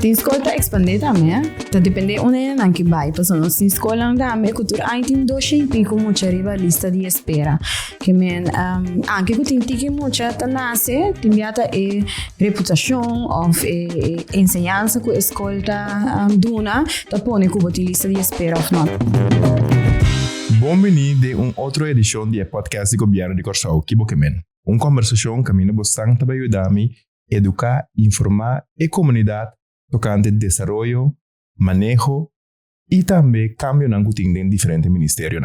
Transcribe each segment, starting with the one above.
Tem escola tá expandir também, tá depende onde não que vai, porque nós tem escola também cultura aí tem 200 e pico mucha arriba lista de espera, que men anche que tem que mucha tá nasce, tem já é reputação of enseñanza que a escola tá duna, tá põe que botar lista de espera of not. Bem-vindo a outra edição do podcast de governo de Corsau, Kibokemen. Uma conversação que me bastante para ajudar-me a educar, informar a comunidade tocante desenvolvimento, manejo e também cambio na rotina em diferentes ministérios.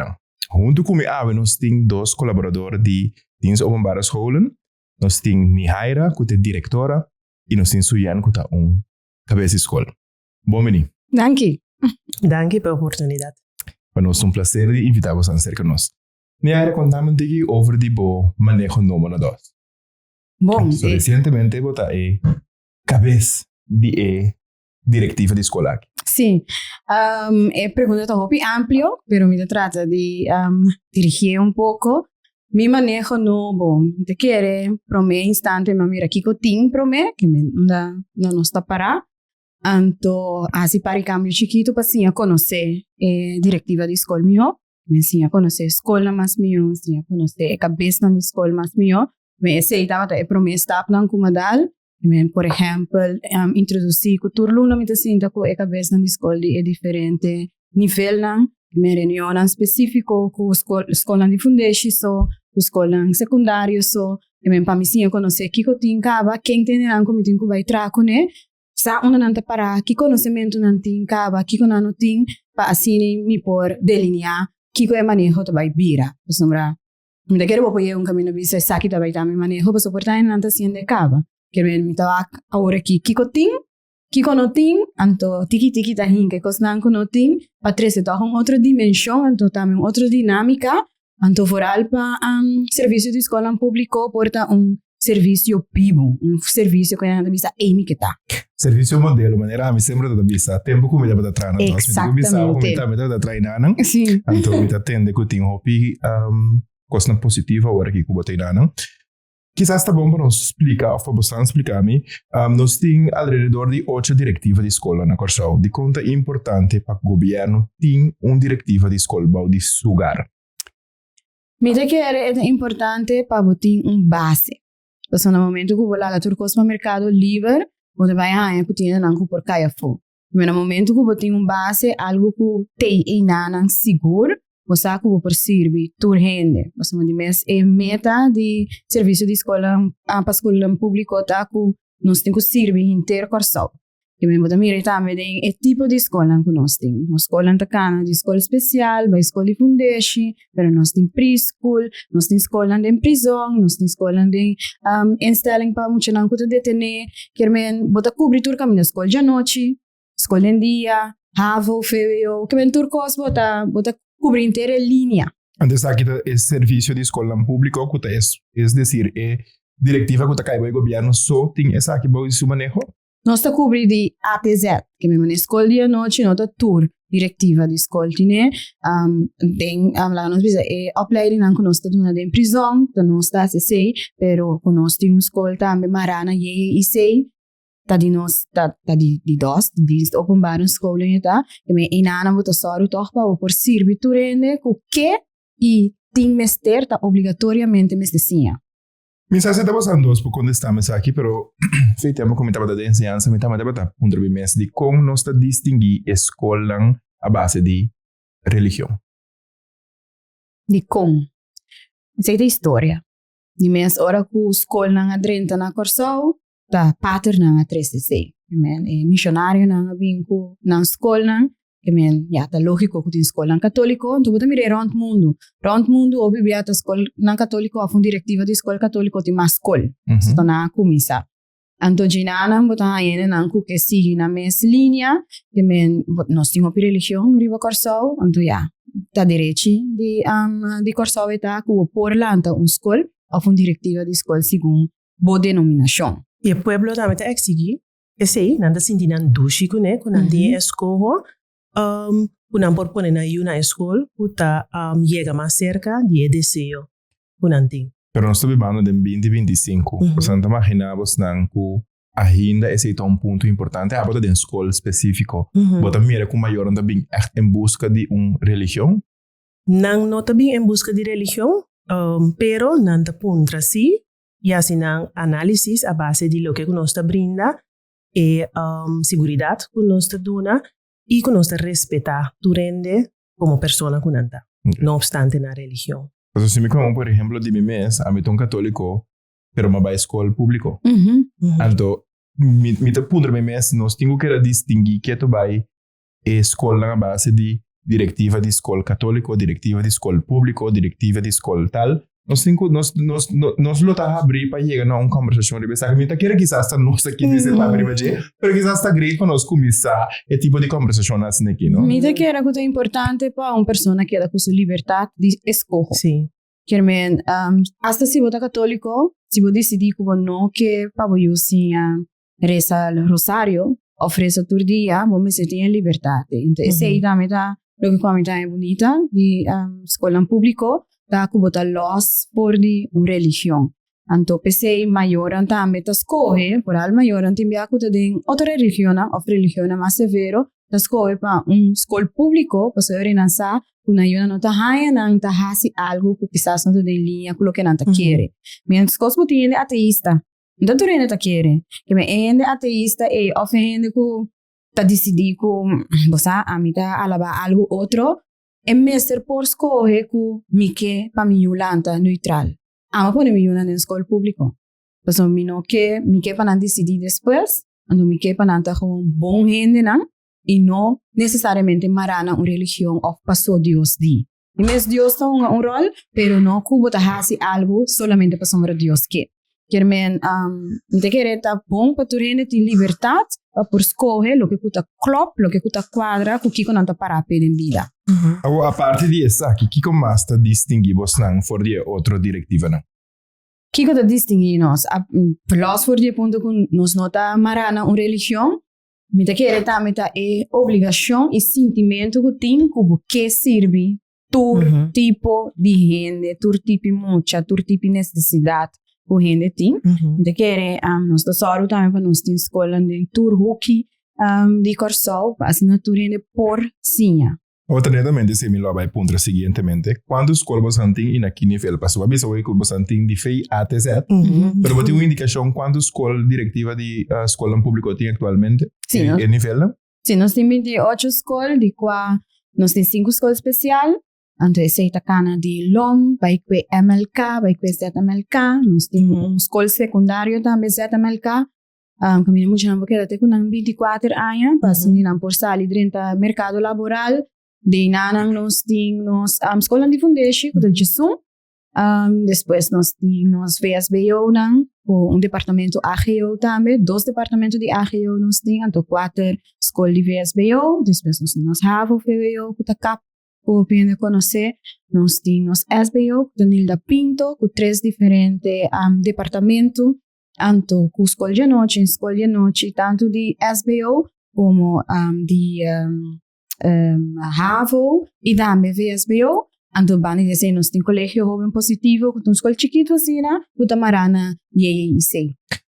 Junto com nós temos 2 colaboradores de dienst openbare scholen. Nós temos Nihaira, que é diretora, e nós temos Suyan, que é cabeça de escola. Bem-vindo. Danke pela oportunidade. Para nós é um prazer de invitar você a ser conosco. Nihaira, contamos aqui sobre o manejo número 2. Bom, recentemente você é cabeça de diretiva de escola. Sim, é pergunta tá muito amplo, pero me trata de dirigir um pouco. Mi manejo no bom, te quer para mim instante, mas mira aqui que eu tenho para mim, que não está para. Então, assim para cambio chiquito para sim a conhecer diretiva de escola meu, me sim a conhecer escola mais meu, sim a conhecer cabeça da escola mais meu, me aceitava até para mim estar na comunidade. Por exemplo, introduzir cultura luna me sinta com a cabeça na escola de diferente nível na reunião específico com escola de fundação, com escola secundária so, para mim sim conhecer que eu tenho cava quem tem na como tem que vai traco né, sa onde não tá para que conhecimento não tem cava que não tem para assim me por delinear que é manejo to vai vira, sombra me quero apoiar caminho visa sa que tá vai também manejo para suportar não tá sendo cava. Que me estava agora aqui que eu não tenho, então tiki tá rindo que eu não tenho, para trazer então outra dimensão, então também outra dinâmica, então foral para serviço de escola público porta serviço vivo, serviço que a gente visa que tá. Serviço modelo, maneira me sempre da visa, tempo como me dá treinar, nós me visa como me dá treinar, não? Sim. Então me atende que eu tenho hobby, coisa positiva agora aqui que eu botei não? Quizás está bom para nos explicar, ou para você explicar-me, nós temos alrededor de 8 diretivas de escola na Corsau. De conta importante para o governo ter uma diretiva de escola de sugar. Me que é importante para ter uma base. Porque no momento que você vai turco no mercado livre, você vai a ter não por caia fo. Mas no momento que você tem uma base, algo que tem em seguro, você acaba servir tua renda. Você é meta de serviço de escola para escola pública tá que nós temos que servir inteiro Corsau. E mesmo também também é tipo de escola que nós temos. Nós escola tacana de escola especial, vai escola de fundação, mas nós temos preschool, nós temos escola de prisão, nós temos escola de instelling para muitos não que detener, que men bota cobrir turca na escola de noite, escola de dia, havo, feo, que men turcos bota cobrir inteira linha. Antes aqui é serviço de escola público, que é decir, é diretiva que cai o governo só tem essa aqui para o manejo? Nós está cobrir de A até Z, que mesmo na escola de noite, nós está tour diretiva de escola, né? Tem, lá nós precisa opleiding que nós está dando em prisão, que nós está sei, pero que nós temos escola também marana e sei, tá de nós tá de dienst openbare scholen tá e me inana vota só toch para por servir tu rende com que e tem mester tá obrigatoriamente mestesinha. Me sa estamos andando por quando estamos aqui, pero feitamos como estava da ensinança, me estava da mês de como nós está distinguir escola a base de religião. De como? Isso é da história. De mês hora que escola na adrenta na Corsau da pater na 3C. Missionário na vinco na escola, já tá lógico que tem escola católico, então você mira round mundo, ouve biata escola na católico, a fund diretiva de escola católico tem mais escola, está na comissa. Então ginana bota aí na que sigue na mesma linha, que nós temos religião riba Corsau, então tá direito de Corsau está que por lá então escola, a fund diretiva de escola segundo boa denominação. E o pueblo também está exigir, esse nanda sentindo dushi né, quando tem escola, quando por poner na escola, puta chega mais cerca de desejo, quando tem. Pero nós estamos falando de 2025. Portanto, imaginamos que ainda esse é um ponto importante. Bota de escola específico. Bota mira com maior também em busca de religião. Não também em busca de religião, pero não te puntra si, e assim não análise a base de lo que nós te brinda e seguridade que nós te dona e que nós te respeitar tu rende como pessoa que nanta, não obstante na religião. Então, se me como, por exemplo, de mim mesmo, a mim tô católico, pero me vai escola público. Então, me te puntra mim mesmo, nós temos que distinguir que tu vai escola na base de diretiva de escola católico, diretiva de escola público, diretiva de escola tal. Nós lo tá abrir para chegar a uma conversação de pensar que quer quizás está nós aqui dizer para abrir mas quizás está great para nós começar esse tipo de conversação assim aqui, não? Me que era coisa importante para uma pessoa que dá com sua liberdade de escolha. Sim. Que men, hasta se você católico, se você decidir que não que para você sim reza o rosário, oferece todo dia, você tem liberdade. Então esse aí também tá lo que comenta é bonita de escola público. Da kubota los por de religião. Então, pensei maior também ta escolhe, por al maior também akuta de outra religião, ou religião mais severo, ta escolhe para escola público, para ser inança, una yuna não ta haya não ta hasi algo que quizás não te de linha com o que não ta quer. Mas escola botinha de ateísta. Então tu rende ta quer. Que me ende ateísta e ofende ku ta decidir ku você a mim ta alaba algo outro. É mestre por escolher que me que para mim ulanta neutral. Ama pone me una na escola público. Então me não que me que para não decidir depois, ando me que para não tá com bom gente não e não necessariamente marana uma religião ou passou Deus di. E mesmo Deus tem um rol, pero não cubo tá hasi algo solamente para sombra Deus que. Quer men te querer tá bom para tu rende tem liberdade por escolher o que cuta clop, o que cuta quadra, o que não tá para pedir vida. A parte disso aqui, que como mais está distinguir você não for de outra diretiva não? Que cuta distinguir nós? Plus for de ponto que nós não tá marana uma religião, me te querer também tá é obrigação e sentimento que tem como que serve tur tipo de gente, tur tipo mucha, tur tipo necessidade. O gente tem. Então, quer nós da Soro também para nós ter escola de tour hockey de Corsol, assim na tour gente por sinha. Alternatamente, se me lo vai puntra seguintemente, quando escola você tem e naquele nível, passou a vez que você tem de FEI ATZ, pero você tem uma indicação quando escola diretiva de escola pública tem atualmente? Sim. E nível não? Sim, nós temos 28 escolas, de qual nós temos 5 escolas especiais. Então, esse é cana de LOM, vai que MLK, vai que ZMLK, nós temos escola secundária também ZMLK, caminho muito não porque até com 24 anos, passando não por sair dentro do mercado laboral, de nanang nós temos escola de foundation, que é Jesum, depois nós temos VSBO, um departamento AGO também, 2 departamentos de AGO nós temos, então 4 escolas de VSBO, depois nós temos HAVO, VBO, que é CAP, o pende conhecer, nós temos SBO, Danilda Pinto, com 3 diferentes departamentos, tanto com escola de noite, tanto de SBO como de HAVO e também VSBO. Então, bani dizer, nós temos colégio jovem positivo, com uma escola chiquita assim, com tamarana e IC.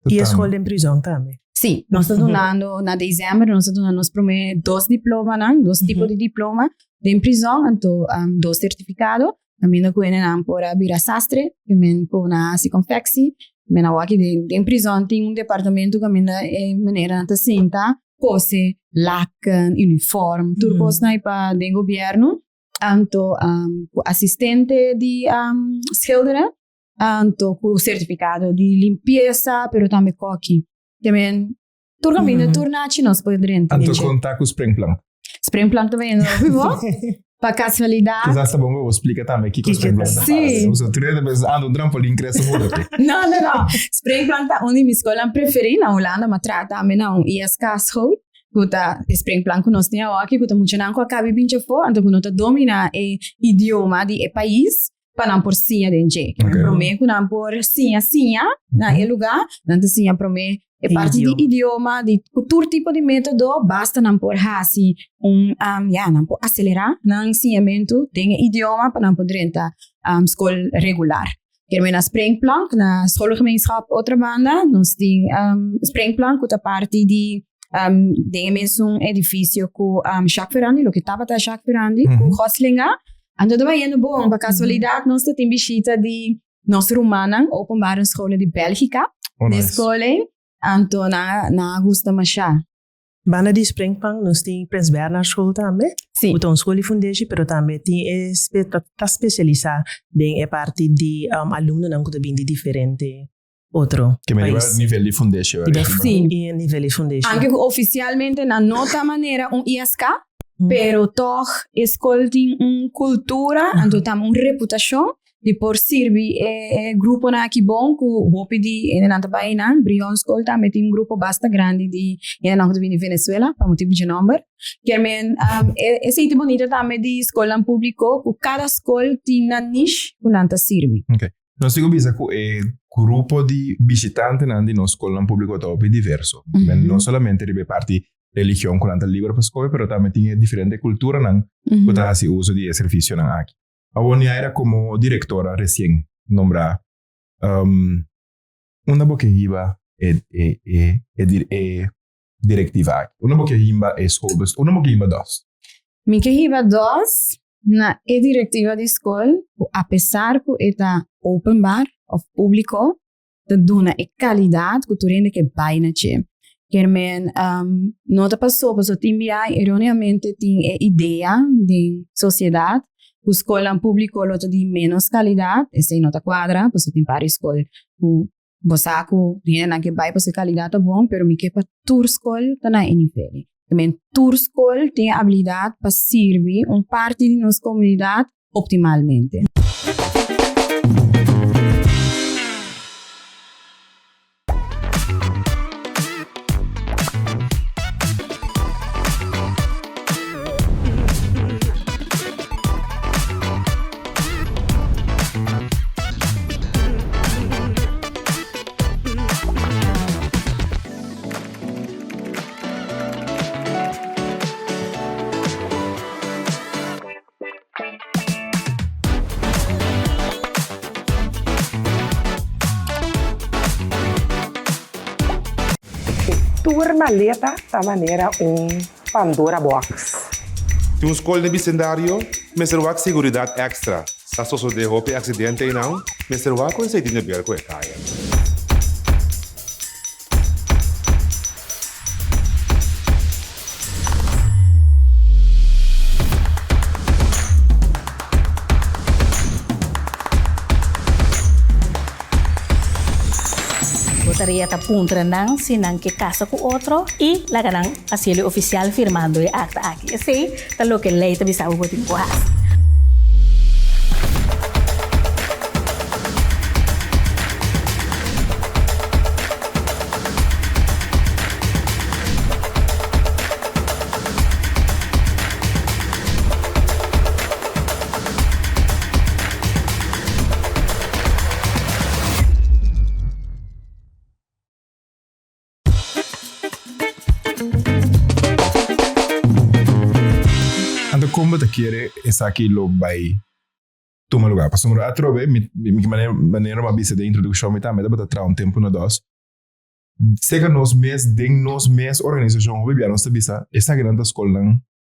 E a escola em prisão também? Sim, nós estamos dando, na dezembro, nós estamos dando nos primeiros 2 diplomas, 2 tipos de diploma de prisão, então 2 certificados. Também nós temos por a Bira Sastre, também por a Siconfexi, também aqui de prisão tem um departamento que é maneira de sentar, pose, lacan, uniforme, tudo coisa para o governo, então assistente de schilderen, então com certificado de limpeza, pero também coque. Também, turno turnachi nós podemos. Então, contar com o Springplan. Springplan também, não viu? Para casualidade. Quizás bom, eu explico também o que o Springplan faz. Sim. Você treina, mas um trampolim cresce muito. Não. Springplan tá onde minha escola preferida na Holanda, mas trata também não ISK school. Kuta Springplan que nós temos aqui, kuta muito não com a cabe pinche fo, então que nós domina o idioma de país. Para não por sinha de gente. Promê que não por sinha na lugar, não sinha promê é parte de idioma, de todo tipo de método, basta não por assim não por acelerar, não ensinamento tem idioma para não poder entrar escola regular. Querem na Springplank, na schoolgemeenschap outra banda, nós tem Springplank, que é parte de tem mesmo um edifício com Jacques Ferrandi, o que estava até Jacques Ferrandi, com Goslinga. Então, também é bom, por casualidade, nós temos visita de nossa romana, openbare school de Bélgica, de escola, então, na gusta mais. Bana de Springplank, nós temos Prins Bernhard School também. Sim. Então, escola fundation, pero também tem especializar em parte de alunos não que de diferente outro que me país. nível de fundation. Sim. E nível de fundation. Aunque oficialmente na nota maneira ISK, pero toch escola tem cultura, então tem reputação de por servir grupo na aqui bom que hope de na Tabaina, Brion School também tem grupo bastante grande de na de Venezuela, para motivo de número. Que esse é bonito também de escola público, que cada escola tem na niche que não serve. Okay. Nós temos visto que o grupo de visitantes na nossa escola pública é diverso. Não somente de parte religião que não livre para escola, mas também tem diferente cultura que faz uso de serviço na aqui. A Wonia era como directora recién nombrada. Una boquejiba directiva. Una boquejiba escolas. Una boquejiba dos. Mi boquejiba dos na directiva de escola, apesar que está openbaar of público, te dona qualidade que tu rende que vai na che. Que men nota passou timbiai erroneamente tem ideia de sociedade. A escola pública tem menos qualidade, essa é nota quadra, porque tem para escola o bosaco tem que vai para qualidade é bom, mas me que para tour escola tá na inferior. Também tour escola tem a habilidade para servir parte de nossa comunidade optimalmente. Tour maleta da maneira Pandora Box. Tem escola de bicendário, mas será que seguridade extra. Se a pessoa de roupa acidente e não, mas será que você tem que ver com a caia. Gostaria de apuntar nang sinang que casa com outro e lá ganang asilo oficial firmando a acta aqui. Assim, talo que lei também sabe o que tem que como te quiere es aquí lo vai tomar lugar. Para somos outro vez, mi maneira uma visa de introdução me também dá para um tempo na dos. Sei que nos mês organização o nós visa essa grande escola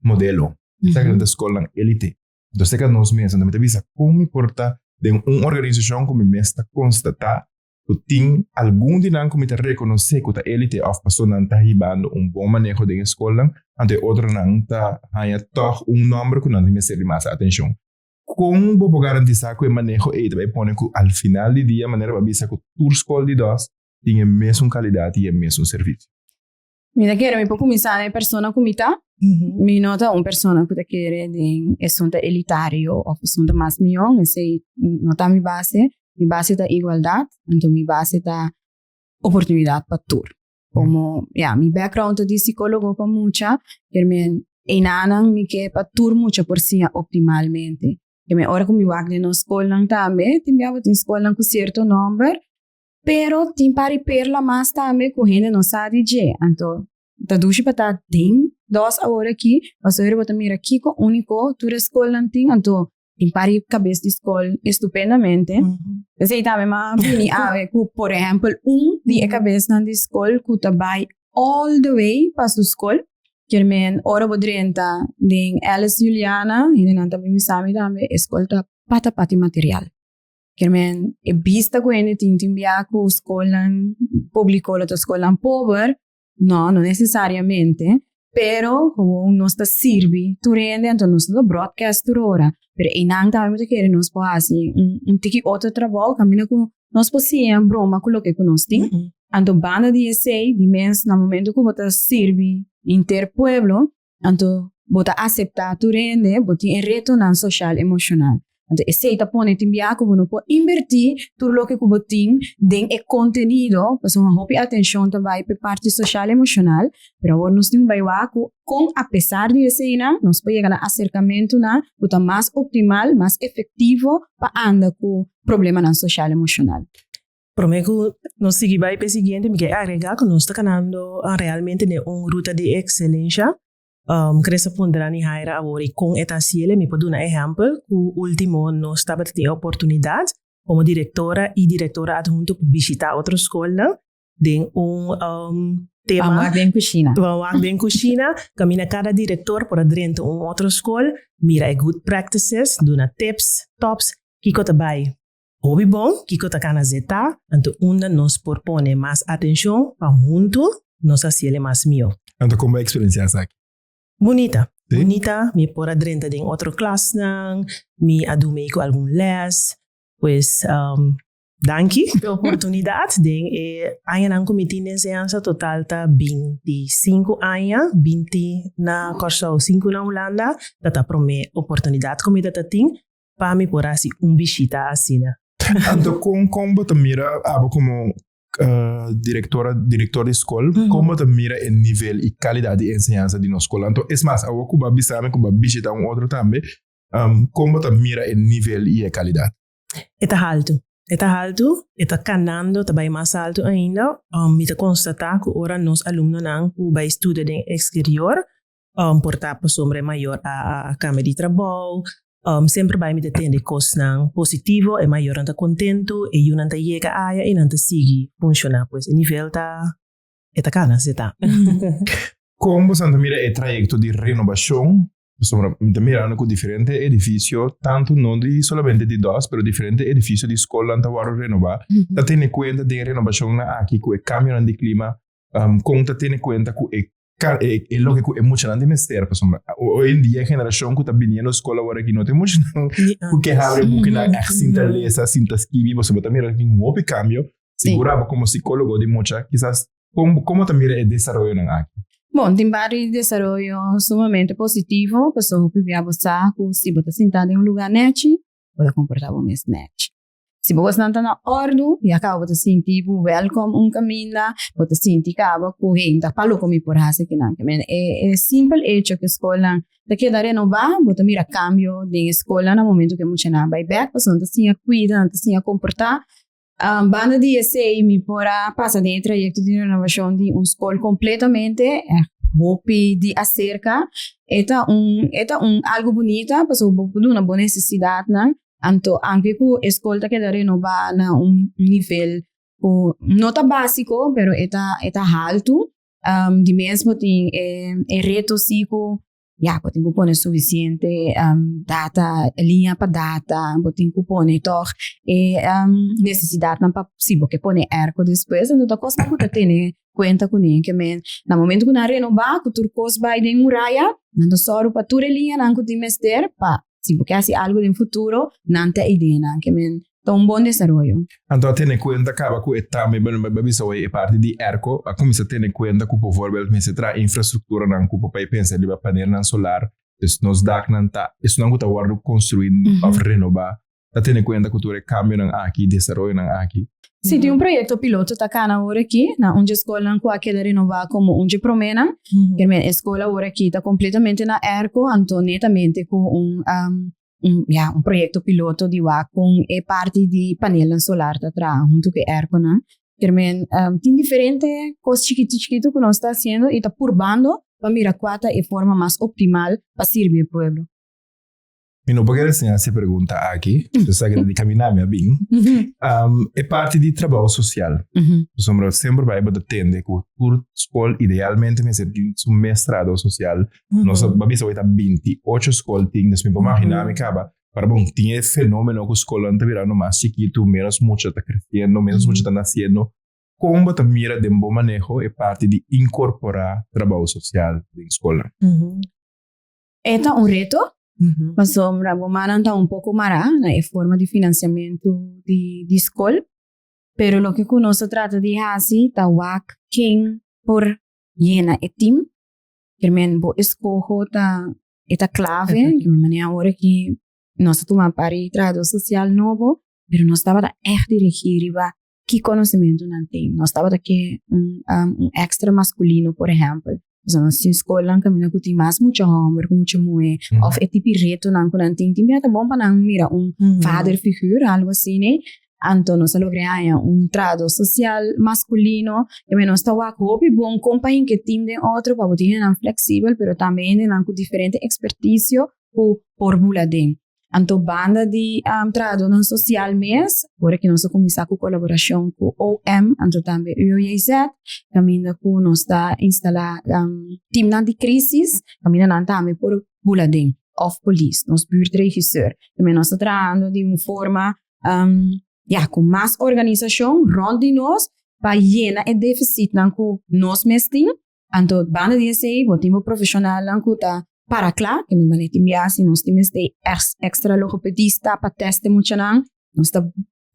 modelo, essa grande escola elite. Então sei que nos mês também visa como importa de uma organização como mês está constatar que tem algum dinâmico que te reconhecer que a elite of pessoa não está ribando bom manejo de escola, ante outra não está ganhando toch número que não tem ser mais atenção. Como vou garantizar que o manejo vai pôr que al final do dia maneira para ver que a escola de dois tem a mesma qualidade e o mesmo serviço. Mira, quero me começar a pessoa como está. Me nota pessoa que quer de assunto elitário ou assunto mais milhão, esse nota minha base da igualdade, então minha base da oportunidade para tudo. Como, mi background de psicólogo para mucha, que me enanan me que para tudo mucha por si optimalmente. Que me ora com me wag de na escola também, tem escola com certo número, pero tem para perla mais também com gente não sabe de, então da duche para tem 2 horas aqui, você vai botar mira aqui com único toda escola tem, então tem pari cabeça de escola estupendamente. Você também mas bini ave que por exemplo dia cabeça na escola que tá vai all the way para a escola. Que men ora bodrenta ding Alice Juliana e não também me sabe também escola tá pati material. Que men e vista quando tem biaco escola público la escola pobre, não necessariamente, pero como nós está sirve tu rende então nós está broadcast tu ora, pero inang também te querer nós pode assim tiki outro trabalho caminha com nós possuíam broma com o que nós tem, então banda de essay de mens no momento que bota sirve interpueblo, então bota aceitar tu rende, bota em retorno social emocional. Então, esse tá pone timbia como não pode invertir tudo o que você tem dentro do conteúdo, para uma hope atenção também para parte social emocional, pero agora nós temos bailar com apesar de esse nós podemos chegar a acercamento na que mais optimal, mais efetivo para andar com problema na social emocional. Prometo nós seguir para o seguinte, me quer agregar que nós está ganhando realmente uma ruta de excelência. Cresa ponderani haira agora com esta ciele me pode dar um exemplo que o último nós estava tendo a oportunidade como diretora e diretora adjunto para visitar outra escola tem tema Vamos em cozinha caminha cada diretor por dentro outra escola mira good practices dona tips tops kiko tabai hobby bom kiko takana zeta então nós propone mais atenção para junto nossa ciele mais mio. Então como é a experiência aqui? Bonita. Sí? Bonita, me por dentro de outra classe, me adume com algum les, pues, danke pela oportunidade, aí não cometi nessa total tá 25 anos, 20 na Corsau, 5 na Holanda, tá promete oportunidade como tá tem, para me por assim visita assim, né? Então como você mira como diretor de escola, como você mira o nível e qualidade de ensinança de nossa escola. Então, é mais, eu vou visitar outro também, como você mira o nível e a qualidade? Está alto, está canando, também mais alto ainda. Me constatar que ora nos alunos não vai estudar em exterior, portar para sombra maior a câmara de trabalho. Sempre vai me detender coisas positivo e maior anda contento e eu não tá chega a e não tá sigue funcionar pois o nível tá cana se tá. Como você mira o trajeto de renovação, sombra mirando com diferente edifício, tanto não de solamente de dois, pero diferente edifício de escola anta varo renovar. Tá tendo conta de renovação na aqui com o cambio de clima, como tá tendo conta com é lógico emocionante mestre pessoal hoje em dia a geração que está vindo à escola agora que não tem emocionante porque abre porque na cinta lesa cinta esquivi você também era um cambio segurava como psicólogo de mucha quizás como também é desenvolvimento na aqui. Bom, tem vários desenvolvimentos sumamente positivos, pessoal que via você se você sentado em lugar net, pode comportar o mesmo net. Se você não está na ordem, e acaba de sentir welcome caminho, você sentir que acaba correndo, para como por raça que não. É simples hecho que a escola te queda renovar, você mira cambio de escola no momento que você não vai back, você não está cuida, não está comportar. Banda de essay me porá passa de trajeto de renovação de escola completamente, hope de acerca, algo bonito, porque você uma boa necessidade, né? Então, anche que a escola queda renovar na nível não tá básico, pero está alto. De mesmo tem reto sico, tem que pôr suficiente data, linha para data, tem que pôr toch necessidade não para possível que pôr erco depois, então tá coisa que tem conta com ele, que no momento que na renovar, que tu coisa vai de muralha, não só para tu linha, não que tem mestre para se porque assim algo no futuro não tem ideia que então bom desenvolvimento. Então tem conta acaba com também é parte de ERCO, a comissão tem conta que por exemplo se traz infraestrutura não que para pensar de painel solar, então nos dá não tá isso não está guardo construir para renovar, tá tendo conta que tu cambio não aqui desenvolvimento não aqui. Sim, tem projeto piloto tá cá na hora aqui, na onde a escola não quer renovar como onde promena, que a escola agora aqui está completamente na ERCO, então netamente com projeto piloto de lá com parte de painel solar tá atrás, junto com ERCO, né? Que tem diferente coisas chiquito que nós está fazendo e está purbando para mirar qual é a forma mais optimal para servir o povo. Mi não pode ensinar essa pergunta aqui, eu sei que de caminhar me bem. É parte de trabalho social. Sombra sempre vai para atender que por escola idealmente me ser um mestrado social. Nós vamos ver 28 escolas tem, mas me imaginar me acaba. Para bom, tinha fenômeno que a escola está virando mais chiquito, menos muito está crescendo, menos muito está nascendo. Como você mira de bom manejo é parte de incorporar trabalho social na escola. Este é reto, mas sombra bomana está pouco mara na forma de financiamento de escola, pero lo que nós trata de fazer tá wak quem por llena e team, que men bo escojo tá esta clave, que me maneira agora que nós tomamos para o trabalho social novo, pero nós estava echt dirigir que conhecimento não tem. Nós estava aqui extra masculino, por exemplo. Nós na escola caminho que tem mais muito homem, muito mulher, ou é tipo reto não tem. Tem até bom para não mira father figure, algo assim, né? Então nós logramos trabalho social masculino, que nós estava com bom companhia que tem de outro para poder ser flexível, pero também com diferente expertise por buladem. Então, banda de trabalho social mês, agora que nós começamos com colaboração com o OM, então também o UIZ, caminho que nós está instalado time de crise, caminho também por buladem, of police, nosso buurtregisseur. Também nós está trabalhando de uma forma, com mais organização, rond nós, para llenar o déficit que nós mesmos temos. Então, banda de esse, o time profissional que está para claro, que me manete miasi, nós temos de extra logopedista para testar muito não, nós está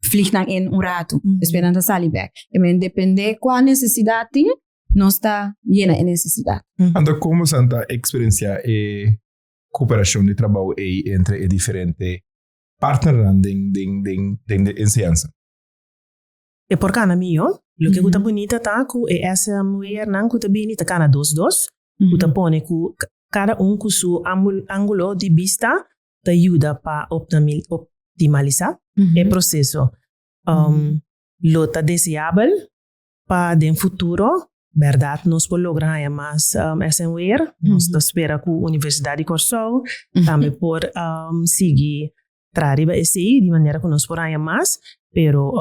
fliegen em rato, esperando a salibek. E me depende qual necessidade tem, nós está llena de necessidade. Então, como santa experiência e cooperação de trabalho entre diferentes partners de enseñanza? E por cana mio, lo que gusta bonita tá que essa mulher não que bem tá cana dos, gusta pone que cada com seu ângulo de vista te ajuda para optimalizar o processo. Lo tá desejável para o futuro, verdade, nós podemos lograr mais essa mulher, nós espera que a Universidade de Corsol também por seguir trabalhar esse de maneira que nós podemos mais, pero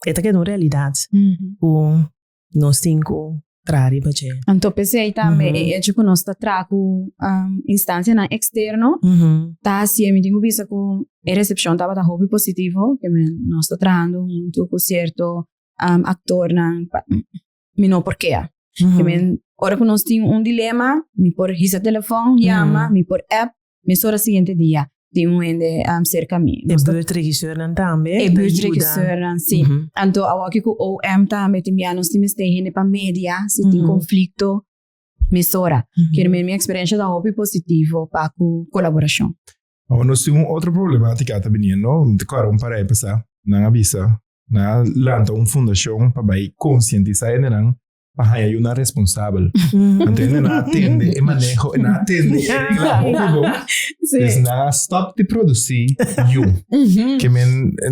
esta que é uma realidade. Nós temos que trabalhar. Então, pensei também, é tipo, nós está trago instância na externo, tá assim, me tenho visto que a recepção estava da hobby positivo, que nós está trabalhando junto com certo ator na me não porquê. Que hora que nós temos dilema, me por hisa telefone, chama, me por app, me só no seguinte dia. Tem ende cerca mim. E buurtregisseur também. E buurtregisseur, sim. Então, aqui com o OM também tem nós temos de para média, se tem conflito, mesura. Que minha experiência da hobby positivo para a colaboração. Nós temos outra problemática também, não? Claro, para pensar, não avisa, não lança fundação para conscientizar não. Para aí uma responsável, entende? Não atende, e manejo, não atende, não stop de produzir, que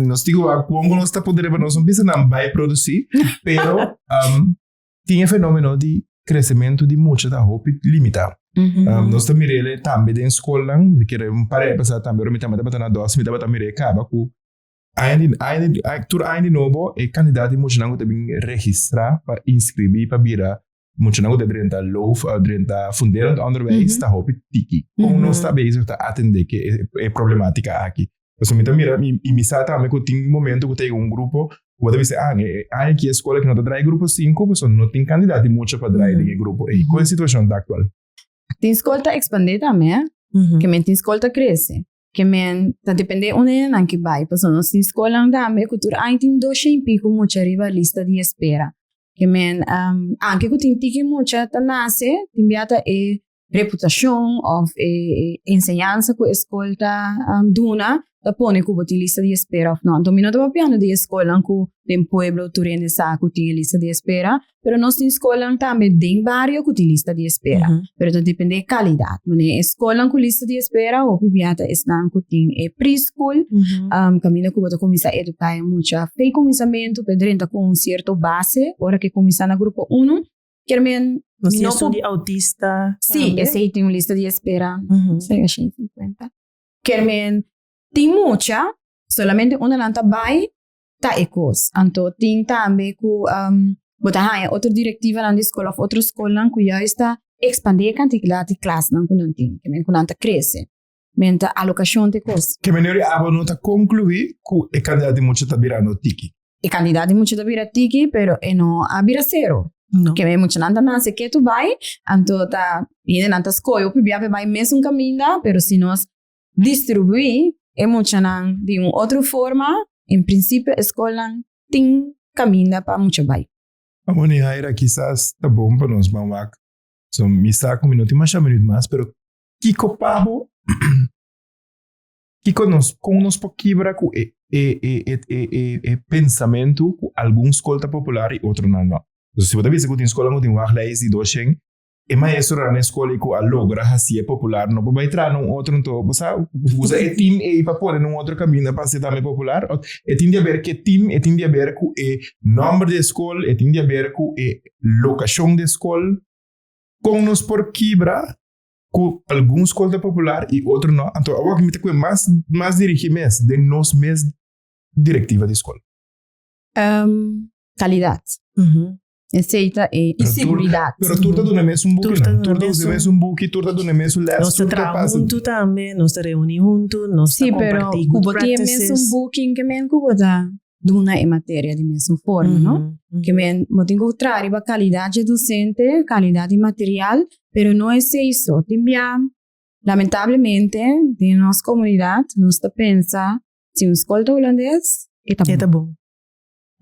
nós digo como nós está podendo nós não precisa não vai produzir, pero tinha fenômeno de crescimento de muita da roupa limitado. Nós também mirele também na escola, que era para passar também, eu me também na doce, me também mirele acaba com ainda novo é candidato muito não também registrar para inscrever para virar muito não dentro da LOF dentro da fundeira do underways está roupa tiki como não está bem está atender que é problemática aqui então me também e me sabe também que tem momento que tem grupo que deve ser aqui a escola que não traz grupo 5 pessoas não tem candidato muito para trazer em grupo aí qual é a situação atual tem escola tá expandir também que tem escola cresce que tá depende onde não que vai pessoas nós tem escola também cultura aí tem 200 pico muito arriba lista de espera que anche que tem muita tá nasce tem biata reputação ou enseñanza que a escola duna da pone que botar lista de espera não então não tá piano de escola que tem pueblo turende saco tem lista de espera pero nós tem escola também tem barrio que tem lista de espera pero então depende da qualidade mas escola com lista de espera ou biata estão que tem preschool caminho que botar começar a educar muito fei começamento pedrenta com certo base hora que começar na grupo 1 que men não de autista sim esse tem uma lista de espera sei a 50 que men tem mucha, solamente una lanta vai, ta ecos. Anto tem também ku bota haya outra directiva na escola of outra escola ku já está expandir quantidade de classe não não tem, que men ku lanta cresce. Menta alocação de cos. Que melhor abo nota concluir que é candidato muito tabira no tiki. E candidato muito da vira tiki, pero e no a vira zero. No. Que me muito nada na se que tu vai, anto ta e nanta escola, o bia vai mesmo caminho, pero se nós distribuir é muito nan de outra forma, em princípio a escola tem caminho para muito vai. A maneira quizás tá bom para nós, mamãe. So, me saca minuto, mais um minuto mais, pero Kiko Pabo, Kiko nos por quebrar com pensamento com algum escola popular e outro não. So, se você vê que tem escola que tem uma leis e docente, e mais na escola que a logra assim popular, não pode entrar num outro, então você usa o time e para pôr num outro caminho para ser também popular. E tem de ver que time, e tem de ver com o número de escola, e tem de ver com a locação de escola, com nos por quebrar com algum escola popular e outro não. Então, agora que me tem mais dirigimento de nós mesmos diretiva de escola. Qualidade. Receita e segurança. Pero turta do mesmo book, turta do mesmo book, turta do mesmo lesson. Nós trabalhamos junto também, nós reunimos junto, nós compartilhamos good practices. Sim, pero mesmo booking que men kubo da duna e matéria de mesma forma, não? Que men motingo trariba qualidade docente, qualidade material, pero não é isso. Timbia, lamentavelmente, de nossa comunidade, nós tá pensa, se um escola holandês, é bom.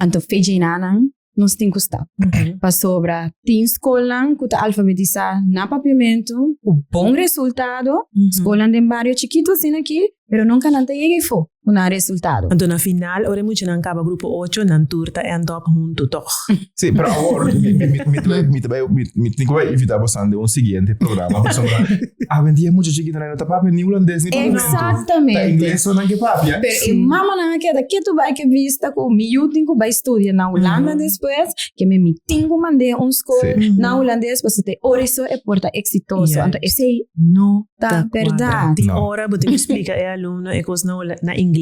Anto feijinana, nós tem custado. Para sobra, tem escola que está alfabetizada na papiamento, com bom resultado, escola de barrio chiquito assim aqui, pero nunca não tem chegado a resultado. Então, na final, ora muito não acaba grupo 8, não turta e andop junto toch. Sim, pero agora, me tenho que evitar bastante seguinte programa, para sobra, vendia muito chiquito na nota papel, nem holandês, nem papiamento. Exatamente. Tá inglês ou não que papia. Pero mama não queda que tu vai que vista com miúdo que vai estudar na Holanda depois, que me tenho mandar escola na holandês, para ter oriço e porta exitoso. Então, esse não tá verdade. Tem hora, você explica ao aluno e coisa na inglês,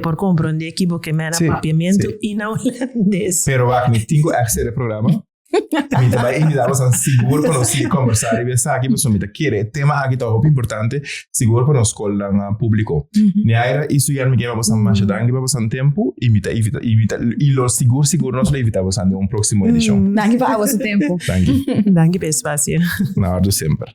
por compreender que você me na papiamento e na holandês. Pero me tenho que acceder ao programa. Me também invitar bastante seguro para nós conversar e pensar aqui, pessoal, me quer tema aqui tá muito importante, seguro para nós escola público. Neaira isso já me quer bastante mais dangue bastante tempo e me evita e lo seguro nós le evita bastante próximo edição. Danke para o seu tempo. Danke pelo espaço. Na hora do sempre.